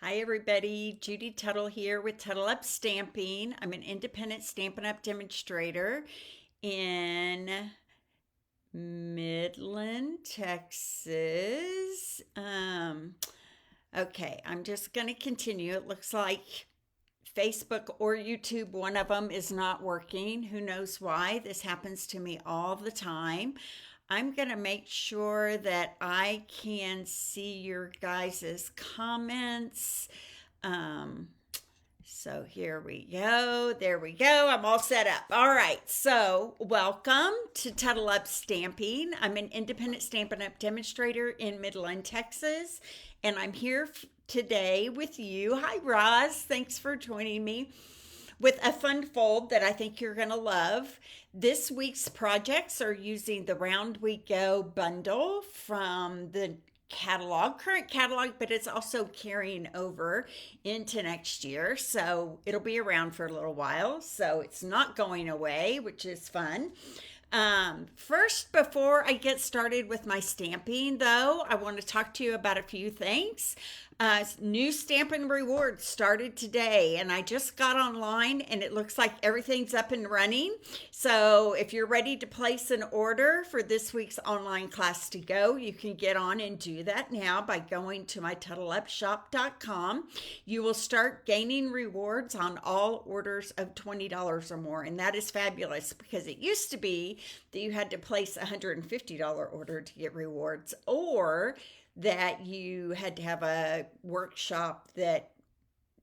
Hi, everybody. Judy Tuttle here with Tuttle Up Stamping. I'm an independent Stampin' Up demonstrator in Midland, Texas. Okay, I'm just going to continue. It looks like Facebook or YouTube, one of them is not working. Who knows why? This happens to me all the time. I'm going to make sure that I can see your guys' comments. Um, so here we go. There we go. I'm all set up. All right. So welcome to Tuttle Up Stamping. I'm an independent Stampin' Up demonstrator in Midland, Texas, and I'm here today with you. Hi, Roz. Thanks for joining me with a fun fold that I think you're going to love. This week's projects are using the Round We Go bundle from the current catalog, but it's also carrying over into next year. So it'll be around for a little while. So it's not going away, which is fun. First, before I get started with my stamping, though, I want to talk to you about a few things. New Stampin' Rewards started today, and I just got online, and it looks like everything's up and running. So if you're ready to place an order for this week's online class to go, you can get on and do that now by going to my TuttleUpShop.com. You will start gaining rewards on all orders of $20 or more, and that is fabulous because it used to be that you had to place a $150 order to get rewards, or that you had to have a workshop that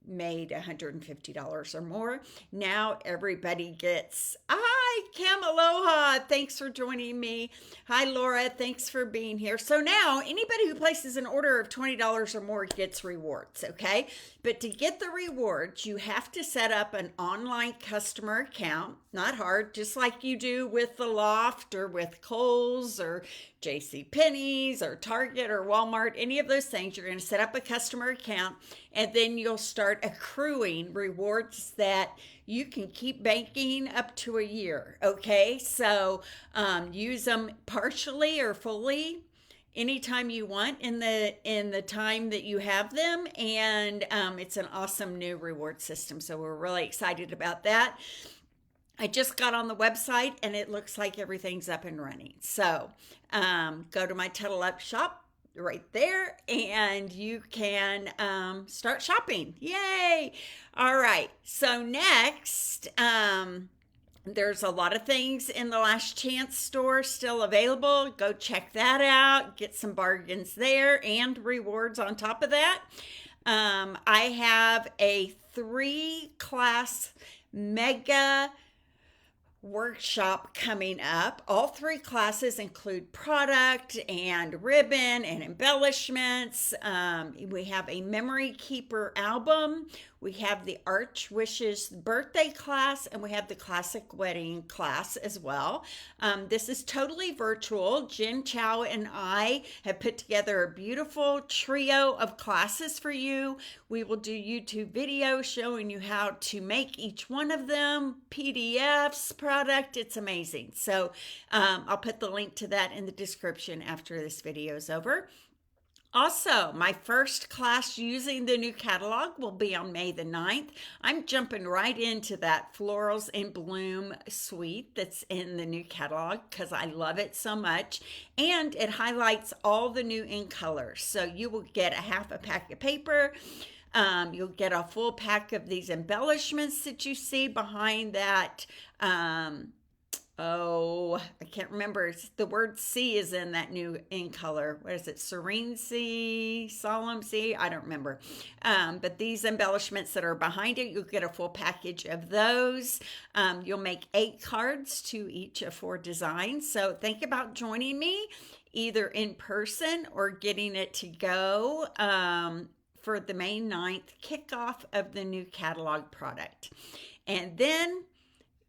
made $150 or more. Now everybody gets, hi, Kim, aloha. Thanks for joining me. Hi, Laura. Thanks for being here. So now anybody who places an order of $20 or more gets rewards, okay? But to get the rewards, you have to set up an online customer account. Not hard, just like you do with the Loft or with Kohl's or JCPenney's or Target or Walmart, any of those things. You're going to set up a customer account, and then you'll start accruing rewards that you can keep banking up to a year. Okay, so use them partially or fully anytime you want in the time that you have them, and it's an awesome new reward system. So we're really excited about that. I just got on the website and it looks like everything's up and running. So go to my Tuttle Up shop right there and you can start shopping. Yay! All right. So next, there's a lot of things in the Last Chance store still available. Go check that out. Get some bargains there and rewards on top of that. I have a 3-class mega workshop coming up. All 3 classes include product and ribbon and embellishments. We have a memory keeper album. We have the Arch Wishes birthday class, and we have the classic wedding class as well. This is totally virtual. Jen Chow and I have put together a beautiful trio of classes for you. We will do YouTube videos showing you how to make each one of them, PDFs, product. It's amazing. So I'll put the link to that in the description after this video is over. Also, my first class using the new catalog will be on May the 9th. I'm jumping right into that Florals in Bloom suite that's in the new catalog because I love it so much. And it highlights all the new ink colors. So you will get a half a pack of paper. You'll get a full pack of these embellishments that you see behind that. I can't remember. The word sea is in that new ink color. What is it? Serene sea, solemn sea? I don't remember. But these embellishments that are behind it, you'll get a full package of those. You'll make 8 cards to each of 4 designs. So think about joining me either in person or getting it to go for the May 9th kickoff of the new catalog product. And then,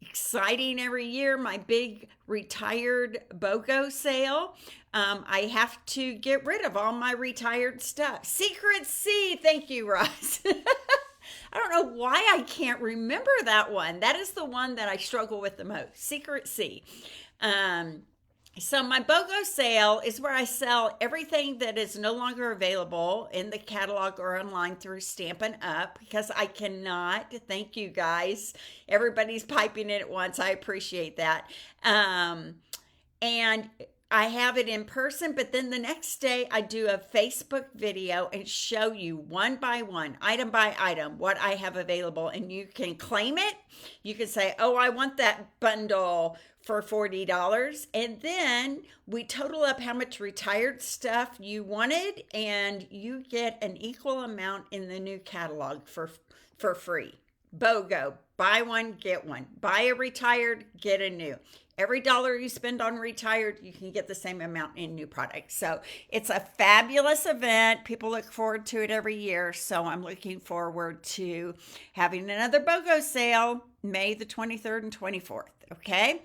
exciting every year, my big retired BOGO sale. I have to get rid of all my retired stuff. Secret C, thank you, Ross. I don't know why I can't remember that one. That is the one that I struggle with the most, Secret C. So my BOGO sale is where I sell everything that is no longer available in the catalog or online through Stampin' Up because I cannot. Thank you guys. Everybody's piping in at once. I appreciate that. And I have it in person, but then the next day I do a Facebook video and show you one by one, item by item, what I have available. And you can claim it. You can say, oh, I want that bundle for $40. And then we total up how much retired stuff you wanted, and you get an equal amount in the new catalog for free. BOGO, buy one, get one. Buy a retired, get a new. Every dollar you spend on retired, you can get the same amount in new products. So it's a fabulous event. People look forward to it every year. So I'm looking forward to having another BOGO sale May the 23rd and 24th. Okay.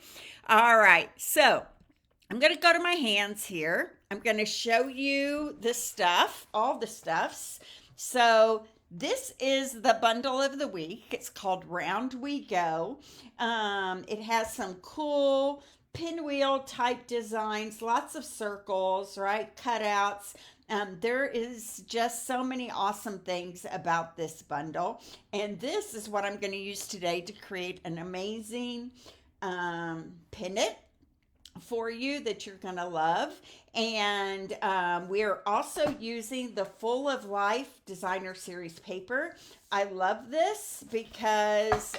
All right. So I'm going to go to my hands here. I'm going to show you the stuff, all the stuffs. So this is the bundle of the week. It's called Round We Go. It has some cool pinwheel type designs, lots of circles, right? Cutouts. There is just so many awesome things about this bundle. And this is what I'm going to use today to create an amazing pennant for you that you're going to love. And we are also using the Full of Life Designer Series paper. I love this because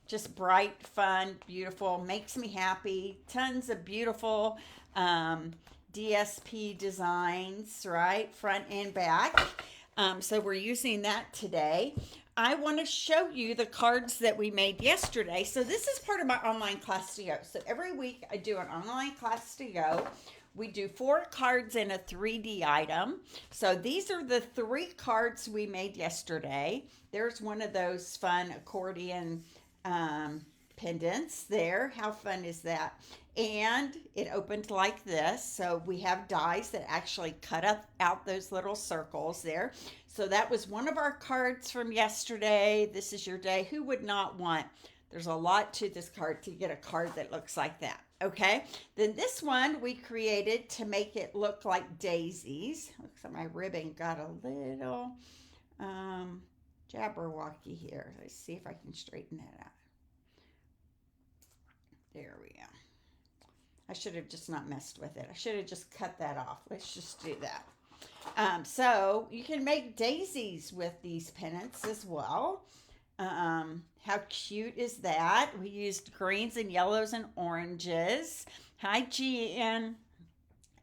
just bright, fun, beautiful, makes me happy. Tons of beautiful DSP designs, right? Front and back. So we're using that today. I want to show you the cards that we made yesterday. So this is part of my online class to go. So every week I do an online class to go. We do 4 cards in a 3D item. So these are the 3 cards we made yesterday. There's one of those fun accordion pendants there. How fun is that? And it opened like this. So we have dies that actually cut out those little circles there. So that was one of our cards from yesterday. This is your day. Who would not want? There's a lot to this card to get a card that looks like that. Okay. Then this one we created to make it look like daisies. Looks like my ribbon got a little jabberwocky here. Let's see if I can straighten that out. There we go. I should have just not messed with it. I should have just cut that off. Let's just do that. So you can make daisies with these pennants as well. How cute is that? We used greens and yellows and oranges. Hi, Gian.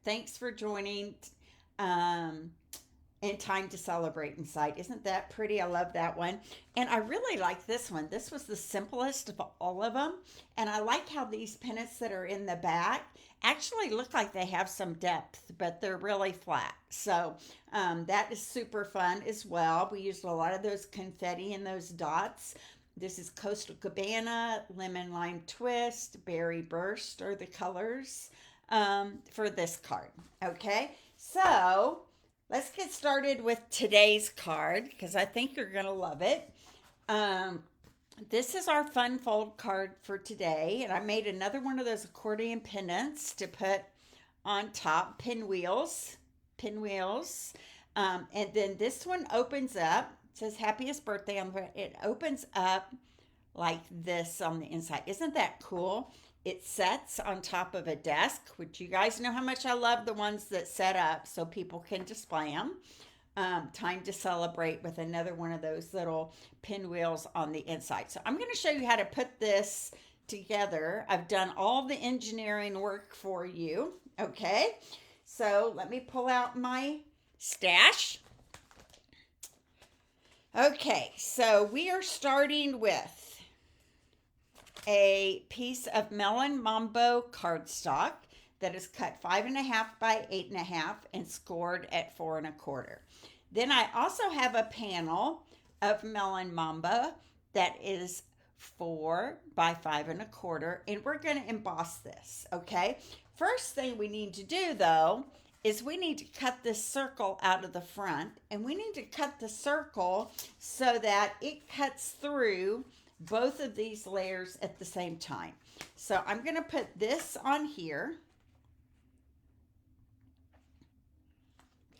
Thanks for joining. And Time to Celebrate Inside. Isn't that pretty? I love that one. And I really like this one. This was the simplest of all of them. And I like how these pennants that are in the back actually look like they have some depth, but they're really flat. So that is super fun as well. We used a lot of those confetti and those dots. This is Coastal Cabana, Lemon Lime Twist, Berry Burst are the colors for this card. Okay, so let's get started with today's card because I think you're going to love it. This is our fun fold card for today. And I made another one of those accordion pendants to put on top, pinwheels. And then this one opens up. It says happiest birthday on the, it opens up like this on the inside. Isn't that cool? It sets on top of a desk, which you guys know how much I love the ones that set up so people can display them. Time to Celebrate with another one of those little pinwheels on the inside. So I'm going to show you how to put this together. I've done all the engineering work for you. Okay, so let me pull out my stash. Okay, so we are starting with a piece of Melon Mambo cardstock that is cut 5.5 by 8.5 and scored at 4 1/4. Then I also have a panel of Melon Mambo that is 4 by 5 1/4, and we're going to emboss this. Okay, first thing we need to do though is we need to cut this circle out of the front, and we need to cut the circle so that it cuts through both of these layers at the same time. So I'm going to put this on here.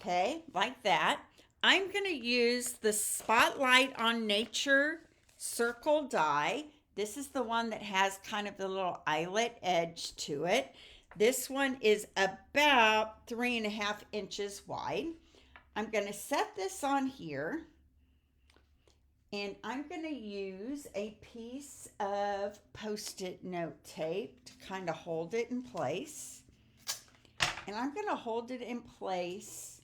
Okay, like that. I'm going to use the Spotlight on Nature circle die. This is the one that has kind of the little eyelet edge to it. This one is about 3.5 inches wide. I'm going to set this on here, and I'm going to use a piece of Post-it note tape to kind of hold it in place. And I'm going to hold it in place,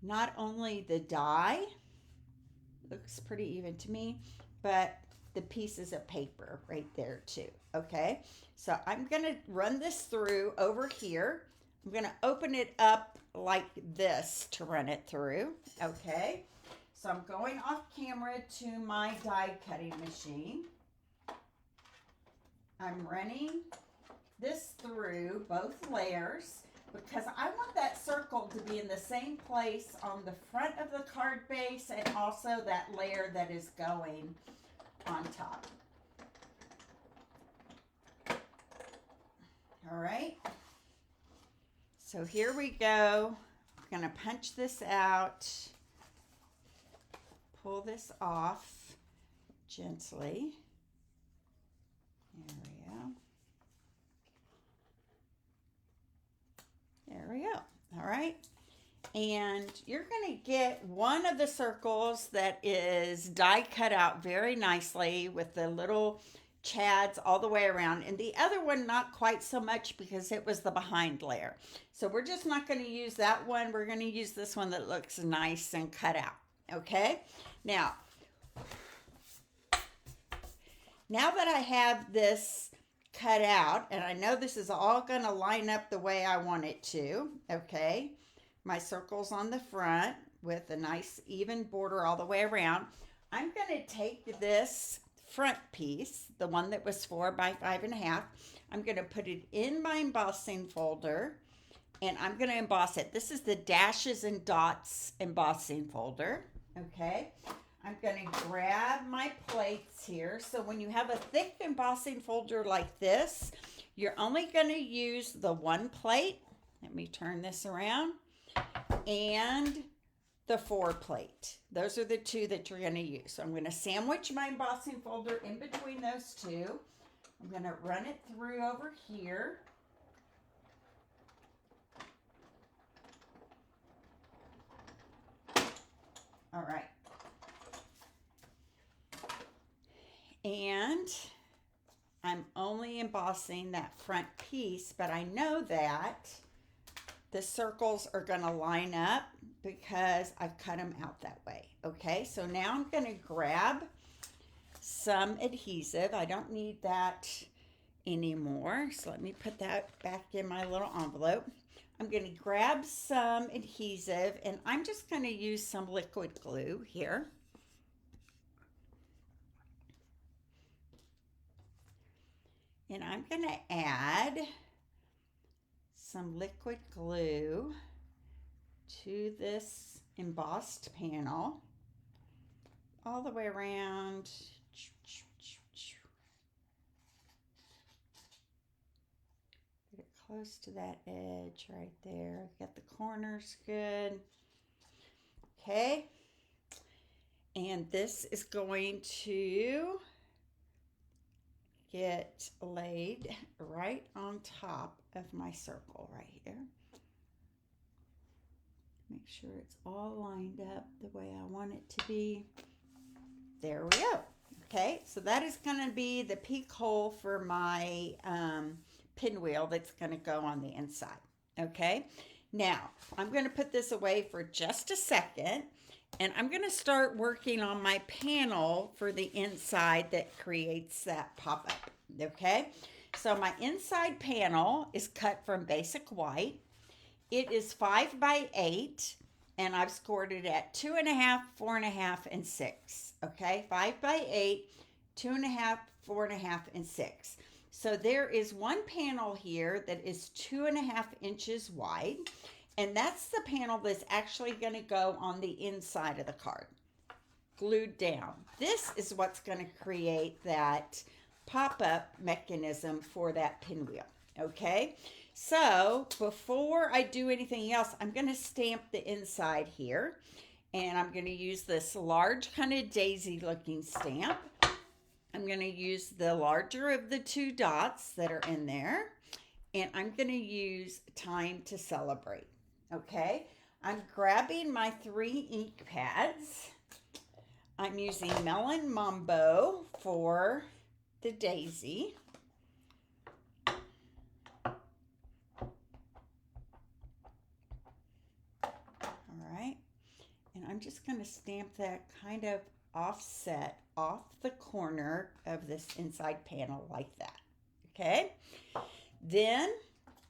not only the die, looks pretty even to me, but the pieces of paper right there too, okay? So I'm going to run this through over here. I'm going to open it up like this to run it through, okay? So I'm going off camera to my die cutting machine. I'm running this through both layers because I want that circle to be in the same place on the front of the card base and also that layer that is going on top. All right. So here we go. I'm going to punch this out. Pull this off gently. There we go. There we go. All right. And you're going to get one of the circles that is die cut out very nicely with the little chads all the way around. And the other one, not quite so much because it was the behind layer. So we're just not going to use that one. We're going to use this one that looks nice and cut out. Okay. Now that I have this cut out, and I know this is all going to line up the way I want it to, okay? My circle's on the front with a nice even border all the way around. I'm going to take this front piece, the one that was 4 by 5.5, I'm going to put it in my embossing folder, and I'm going to emboss it. This is the Dashes and Dots embossing folder, okay? I'm going to grab my plates here. So when you have a thick embossing folder like this, you're only going to use the one plate. Let me turn this around. And the 4 plate. Those are the 2 that you're going to use. So I'm going to sandwich my embossing folder in between those 2. I'm going to run it through over here. All right. And I'm only embossing that front piece, but I know that the circles are going to line up because I've cut them out that way. Okay, so now I'm going to grab some adhesive. I don't need that anymore, so let me put that back in my little envelope. I'm going to grab some adhesive, and I'm just going to use some liquid glue here. And I'm going to add some liquid glue to this embossed panel all the way around. Get it close to that edge right there. Get the corners good. Okay. And this is going to get laid right on top of my circle right here. Make sure it's all lined up the way I want it to be. There we go. Okay, so that is going to be the peak hole for my pinwheel that's going to go on the inside. Okay, now I'm going to put this away for just a second, and I'm going to start working on my panel for the inside that creates that pop-up. Okay, so my inside panel is cut from basic white. It is 5 by 8, and I've scored it at 2.5, 4.5, and 6. Okay, 5 by 8, 2.5, 4.5, and 6. So there is one panel here that is 2.5 inches wide, and that's the panel that's actually going to go on the inside of the card, glued down. This is what's going to create that pop-up mechanism for that pinwheel. Okay, So before I do anything else, I'm going to stamp the inside here. And I'm going to use this large kind of daisy looking stamp. I'm going to use the larger of the two dots that are in there. And I'm going to use Time to Celebrate. Okay, I'm grabbing my 3 ink pads. I'm using Melon Mambo for the daisy. And I'm just going to stamp that kind of offset off the corner of this inside panel like that. Okay. Then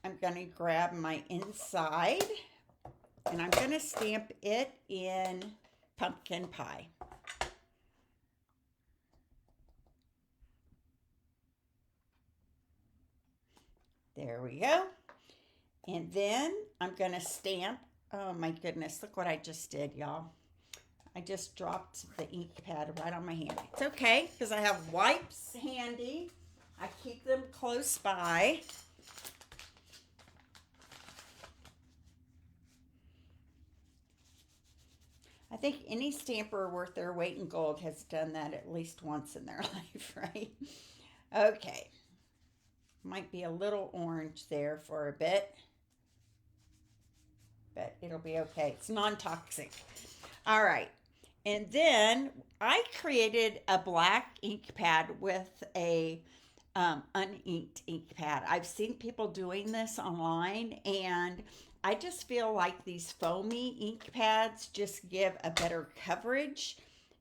I'm going to grab my inside and I'm going to stamp it in pumpkin pie. There we go. And then I'm going to stamp. Oh my goodness, look what I just did, y'all. I just dropped the ink pad right on my hand. It's okay, because I have wipes handy. I keep them close by. I think any stamper worth their weight in gold has done that at least once in their life, right? Okay. Might be a little orange there for a bit, but it'll be okay. It's non-toxic. All right. And then I created a black ink pad with a uninked ink pad. I've seen people doing this online, and I just feel like these foamy ink pads just give a better coverage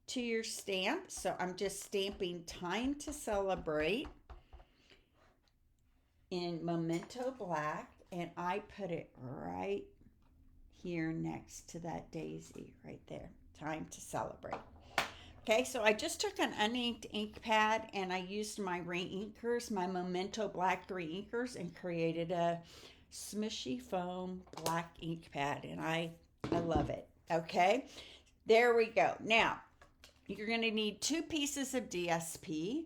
to your stamp. So I'm just stamping Time to Celebrate in Memento Black, and I put it right here next to that daisy right there. Time to Celebrate. Okay, so I just took an uninked ink pad and I used my re-inkers, my Memento Black re-inkers, and created a smushy foam black ink pad, and I love it. Okay, there we go. Now, you're going to need 2 pieces of DSP.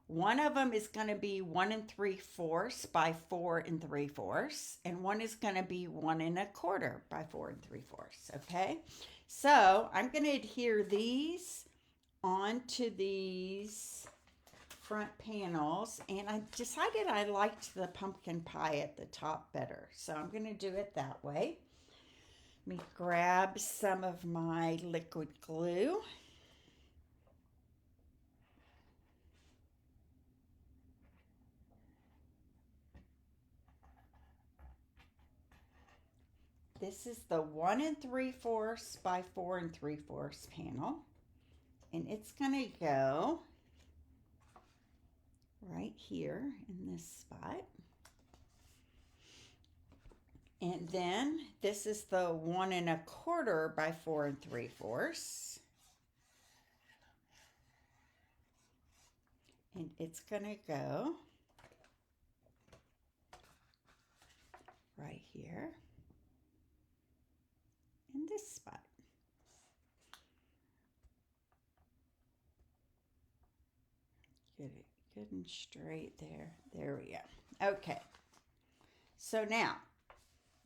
One of them is going to be 1 3/4 by 4 3/4, and one is going to be 1 1/4 by 4 3/4. Okay, so I'm going to adhere these onto these front panels, and I decided I liked the pumpkin pie at the top better, so I'm going to do it that way. Let me grab some of my liquid glue. This is the 1 3/4 by 4 3/4 panel, and it's going to go right here in this spot. And then this is the 1 1/4 by 4 3/4. And it's going to go right here in this spot. Get it good and straight there. There we go. Okay. So now,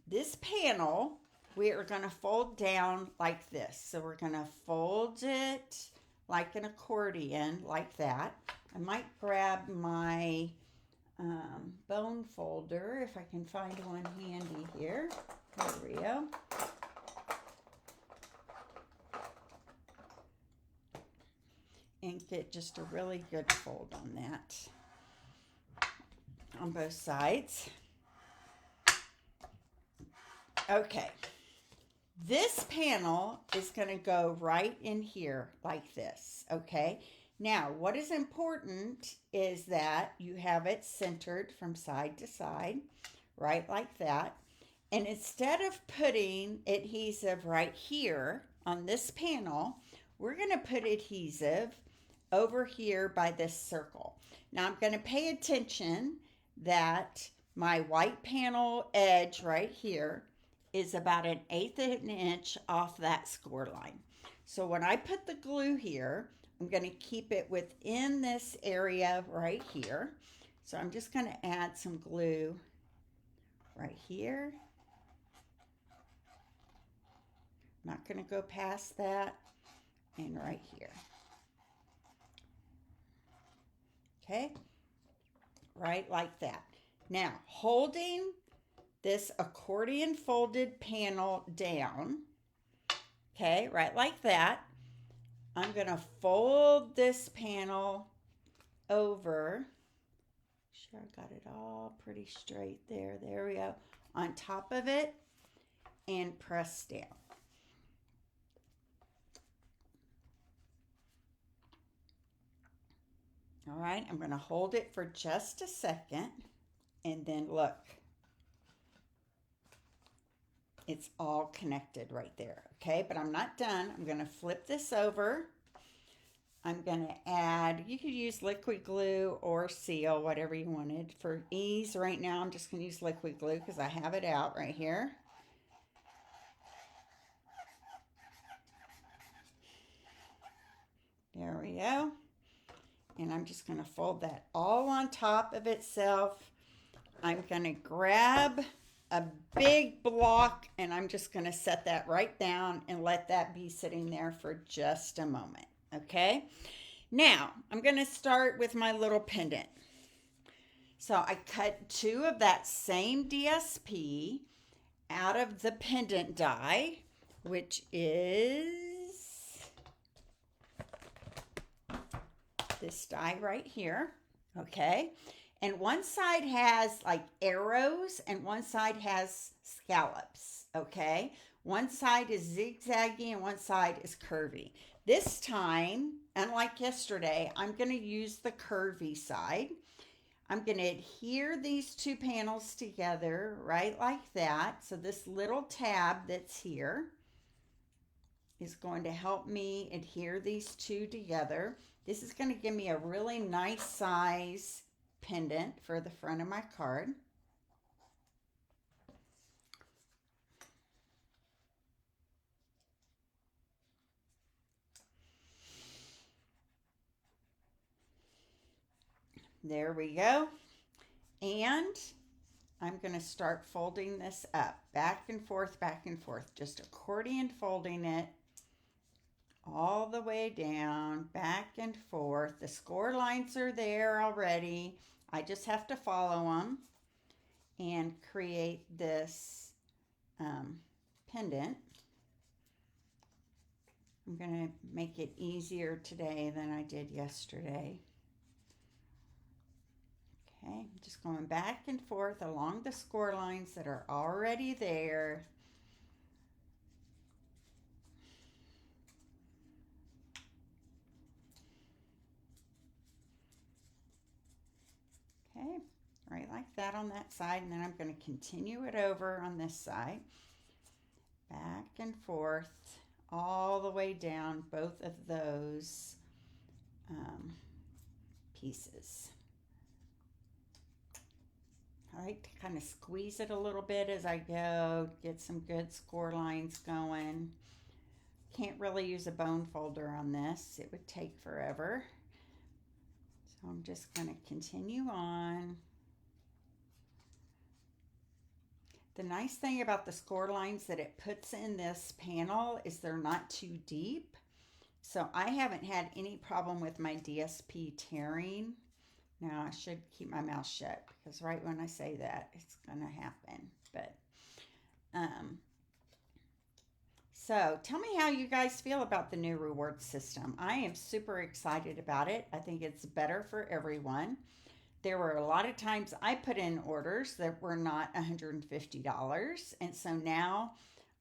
this panel, we are going to fold down like this. So we're going to fold it like an accordion, like that. I might grab my bone folder if I can find one handy here. There we go. And get just a really good fold on that on both sides. Okay, this panel is going to go right in here like this. Okay, now what is important is that you have it centered from side to side, right like that. And instead of putting adhesive right here on this panel, we're going to put adhesive over here by this circle. Now I'm going to pay attention that my white panel edge right here is about 1/8 of an inch off that score line. So when I put the glue here, I'm going to keep it within this area right here. So I'm just going to add some glue right here. Not going to go past that, and right here. Okay, right like that. Now, holding this accordion folded panel down, okay, right like that, I'm going to fold this panel over. Sure, I got it all pretty straight there. There we go. On top of it, and press down. All right, I'm going to hold it for just a second, and then look. It's all connected right there, okay? But I'm not done. I'm going to flip this over. I'm going to add, you could use liquid glue or seal, whatever you wanted. For ease, right now, I'm just going to use liquid glue because I have it out right here. There we go. And I'm just going to fold that all on top of itself. I'm going to grab a big block and I'm just going to set that right down and let that be sitting there for just a moment. Okay. Now I'm going to start with my little pendant. So I cut 2 of that same DSP out of the pendant die, which is this die right here, okay? And one side has like arrows and one side has scallops, okay? One side is zigzaggy and one side is curvy. This time, unlike yesterday, I'm going to use the curvy side. I'm going to adhere these 2 panels together right like that. So this little tab that's here is going to help me adhere these 2 together. This is going to give me a really nice size pendant for the front of my card. There we go. And I'm going to start folding this up, back and forth, just accordion folding it all the way down, back and forth. The score lines are there already. I just have to follow them and create this pendant. I'm going to make it easier today than I did yesterday. Okay, I'm just going back and forth along the score lines that are already there. Okay, right like that on that side, and then I'm going to continue it over on this side. Back and forth all the way down both of those pieces. All right, kind of squeeze it a little bit as I go, get some good score lines going. Can't really use a bone folder on this. It would take forever. So I'm just going to continue on. The nice thing about the score lines that it puts in this panel is they're not too deep. So I haven't had any problem with my DSP tearing. Now I should keep my mouth shut because right when I say that, it's going to happen. But so tell me how you guys feel about the new reward system. I am super excited about it. I think it's better for everyone. There were a lot of times I put in orders that were not $150. And so now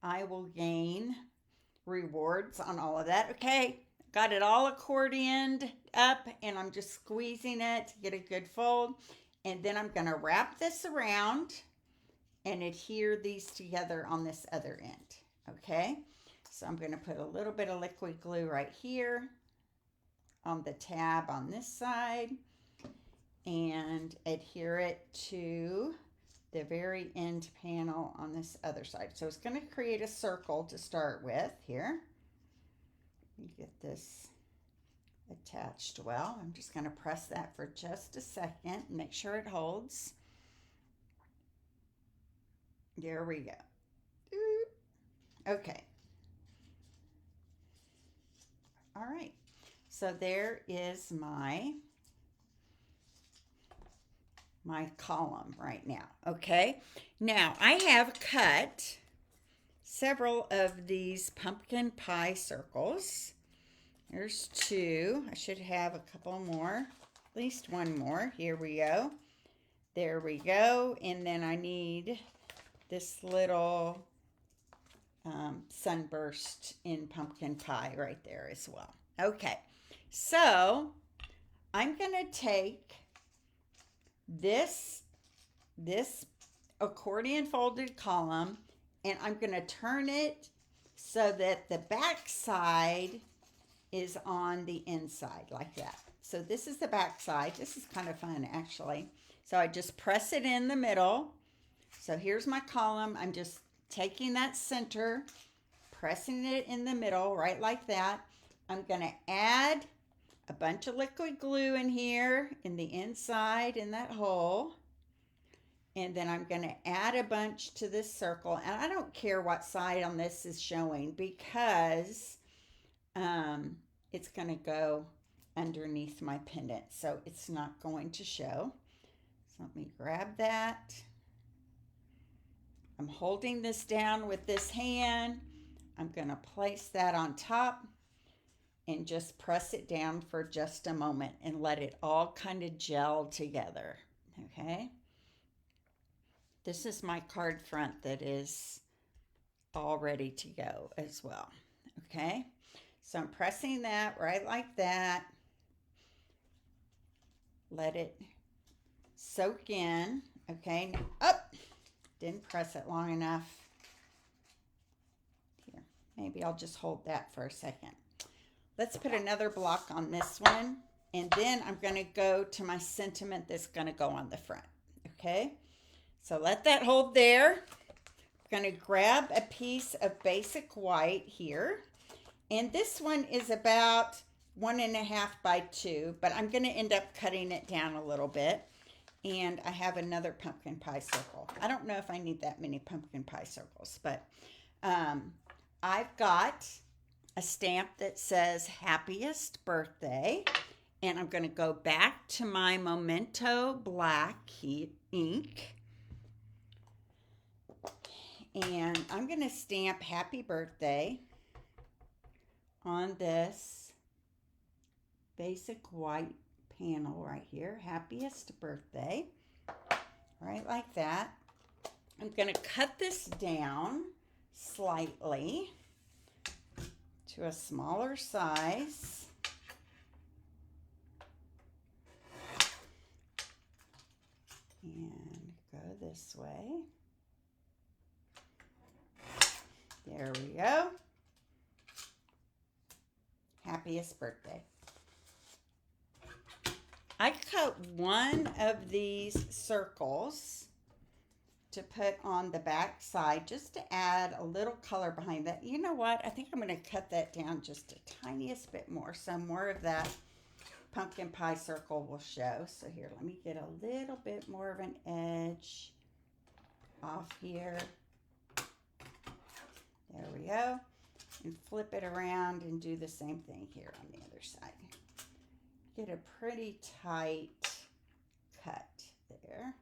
I will gain rewards on all of that. Okay, got it all accordioned up and I'm just squeezing it to get a good fold. And then I'm going to wrap this around and adhere these together on this other end. Okay, so I'm going to put a little bit of liquid glue right here on the tab on this side and adhere it to the very end panel on this other side. So it's going to create a circle to start with here. Let me get this attached well. I'm just going to press that for just a second and make sure it holds. There we go. Okay. All right. So there is my column right now. Okay. Now I have cut several of these pumpkin pie circles. There's two. I should have a couple more, at least one more. Here we go. There we go. And then I need this little sunburst in pumpkin pie right there as well. Okay, so I'm going to take this accordion folded column and I'm going to turn it so that the back side is on the inside like that. So this is the back side. This is kind of fun actually. So I just press it in the middle. So here's my column. I'm just taking that center, pressing it in the middle right like that. I'm going to add a bunch of liquid glue in here in the inside in that hole. And then I'm going to add a bunch to this circle. And I don't care what side on this is showing because it's going to go underneath my pendant. So it's not going to show. So let me grab that. I'm holding this down with this hand. I'm going to place that on top and just press it down for just a moment and let it all kind of gel together. Okay. This is my card front that is all ready to go as well. Okay. So I'm pressing that right like that. Let it soak in. Okay. Now, up. Didn't press it long enough. Here, maybe I'll just hold that for a second. Let's put another block on this one. And then I'm going to go to my sentiment that's going to go on the front. Okay. So let that hold there. I'm going to grab a piece of basic white here. And this one is about 1.5 by 2, but I'm going to end up cutting it down a little bit. And I have another pumpkin pie circle. I don't know if I need that many pumpkin pie circles, but I've got a stamp that says happiest birthday. And I'm going to go back to my Memento black ink. And I'm going to stamp happy birthday on this basic white panel right here. Happiest birthday. Right like that. I'm going to cut this down slightly to a smaller size. And go this way. There we go. Happiest birthday. I cut one of these circles to put on the back side just to add a little color behind that. You know what? I think I'm going to cut that down just a tiniest bit more so more of that pumpkin pie circle will show. So here, let me get a little bit more of an edge off here. There we go. And flip it around and do the same thing here on the other side. Get a pretty tight cut there.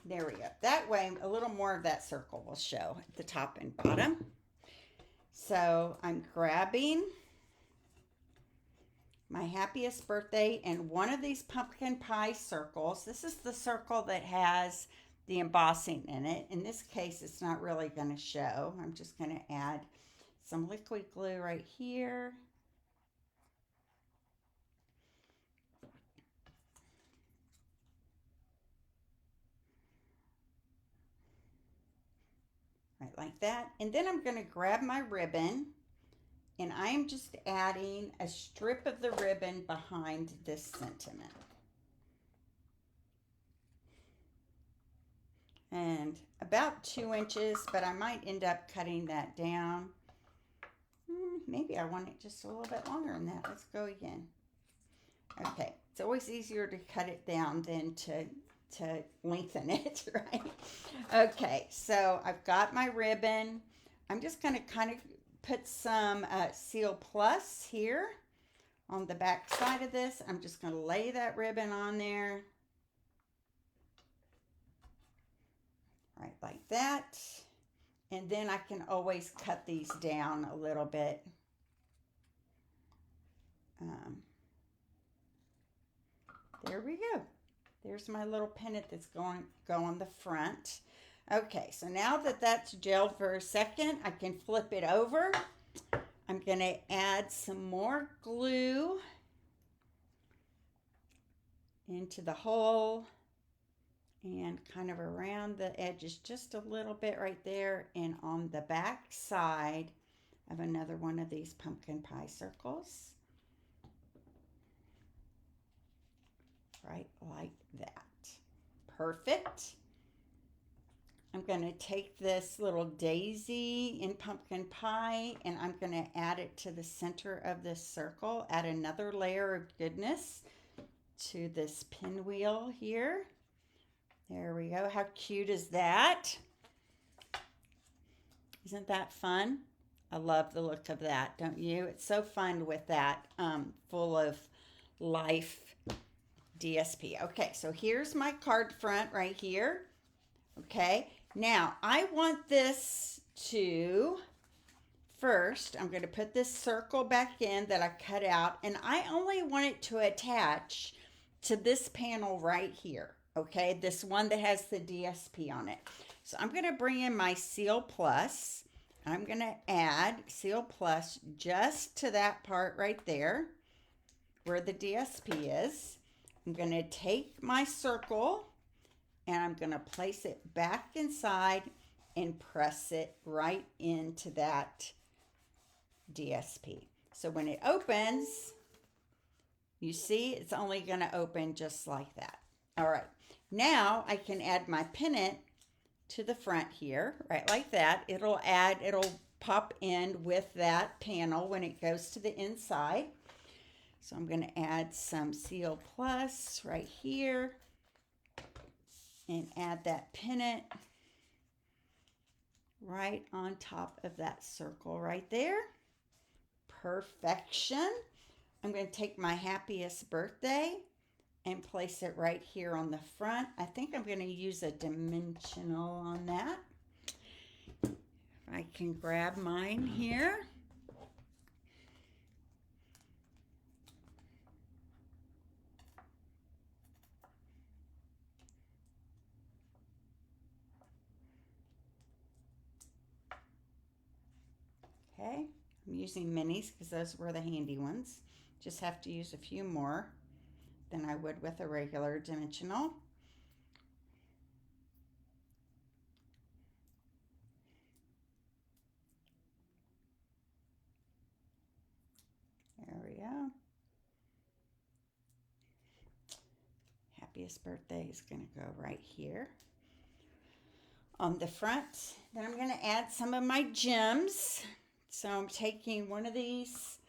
There we go. That way, a little more of that circle will show at the top and bottom. So I'm grabbing my happiest birthday and one of these pumpkin pie circles. This is the circle that has the embossing in it. In this case, it's not really going to show. I'm just going to add some liquid glue right here. Right like that. And then I'm going to grab my ribbon and I'm just adding a strip of the ribbon behind this sentiment. And about 2 inches, but I might end up cutting that down. Maybe I want it just a little bit longer than that. Let's go again. Okay, it's always easier to cut it down than to to lengthen it, right? Okay, so I've got my ribbon. I'm just going to kind of put some Seal Plus here on the back side of this. I'm just going to lay that ribbon on there. Right, like that. And then I can always cut these down a little bit. There we go. There's my little pennant that's going to go on the front. Okay, so now that that's gelled for a second, I can flip it over. I'm going to add some more glue into the hole and kind of around the edges just a little bit right there, and on the back side of another one of these pumpkin pie circles. Right like that. Perfect. I'm going to take this little daisy in pumpkin pie and I'm going to add it to the center of this circle. Add another layer of goodness to this pinwheel here. There we go. How cute is that? Isn't that fun? I love the look of that, don't you? It's so fun with that full of life DSP. Okay, so here's my card front right here. Okay, now I want this to, first, I'm going to put this circle back in that I cut out, and I only want it to attach to this panel right here. Okay, this one that has the DSP on it. So I'm going to bring in my Seal Plus. I'm going to add Seal Plus just to that part right there where the DSP is. I'm going to take my circle and I'm going to place it back inside and press it right into that DSP. So when it opens, you see it's only going to open just like that. All right. Now I can add my pennant to the front here, right like that. It'll pop in with that panel when it goes to the inside. So I'm going to add some Seal Plus right here and add that pennant right on top of that circle right there. Perfection. I'm going to take my happiest birthday and place it right here on the front. I think I'm going to use a dimensional on that. If I can grab mine here. Okay, I'm using minis because those were the handy ones. Just have to use a few more than I would with a regular dimensional. There we go. Happiest birthday is going to go right here on the front. Then I'm going to add some of my gems. So I'm taking one of these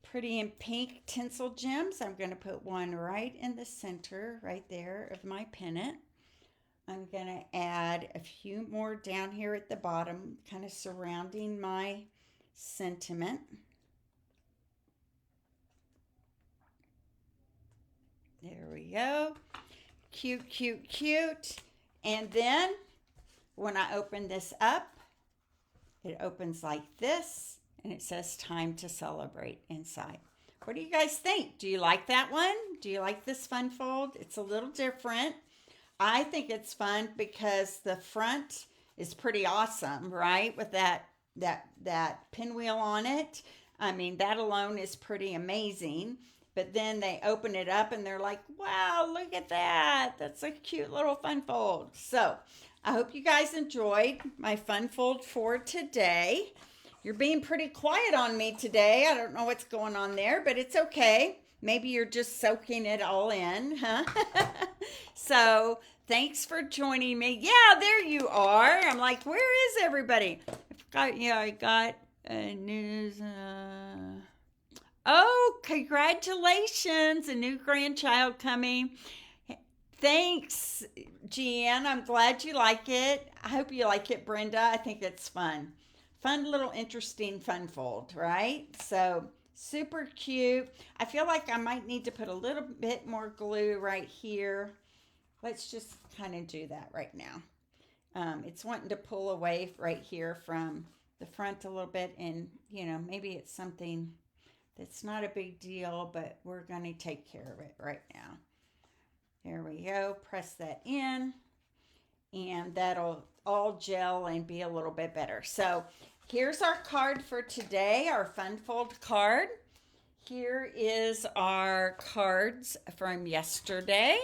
pretty and pink tinsel gems. I'm going to put one right in the center, right there of my pennant. I'm going to add a few more down here at the bottom, kind of surrounding my sentiment. There we go. Cute, cute, cute. And then when I open this up, it opens like this, and it says time to celebrate inside. What do you guys think? Do you like that one? Do you like this fun fold? It's a little different. I think it's fun because the front is pretty awesome, right? With that pinwheel on it. I mean, that alone is pretty amazing. But then they open it up and they're like, wow, look at that. That's a cute little fun fold. So I hope you guys enjoyed my fun fold for today. You're being pretty quiet on me today. I don't know what's going on there, but it's okay. Maybe you're just soaking it all in, huh? So thanks for joining me. Yeah, there you are. I'm like, where is everybody? I got news. Oh, congratulations. A new grandchild coming. Thanks, Jeanne. I'm glad you like it. I hope you like it, Brenda. I think it's fun. Fun little interesting fun fold, right? So super cute. I feel like I might need to put a little bit more glue right here. Let's just kind of do that right now. It's wanting to pull away right here from the front a little bit, and maybe it's something that's not a big deal, but we're going to take care of it right now. There we go. Press that in, and that'll all gel and be a little bit better. So here's our card for today, our fun fold card. Here is our cards from yesterday.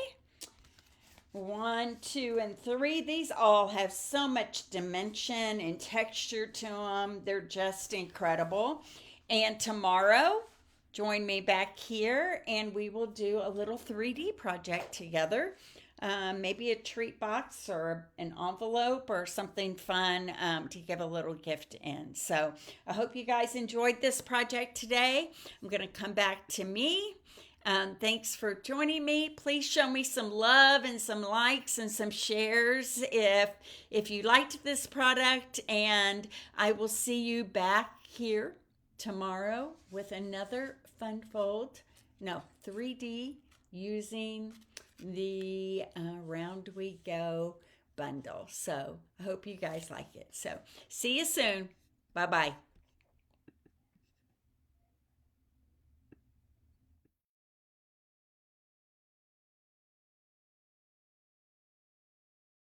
1, 2, and 3. These all have so much dimension and texture to them. They're just incredible. And tomorrow, join me back here and we will do a little 3D project together. Maybe a treat box or an envelope or something fun to give a little gift in. So I hope you guys enjoyed this project today. I'm going to come back to me. Thanks for joining me. Please show me some love and some likes and some shares if you liked this product, and I will see you back here tomorrow with another fun fold. No, 3D using the Round We Go bundle. So I hope you guys like it. So see you soon. Bye-bye.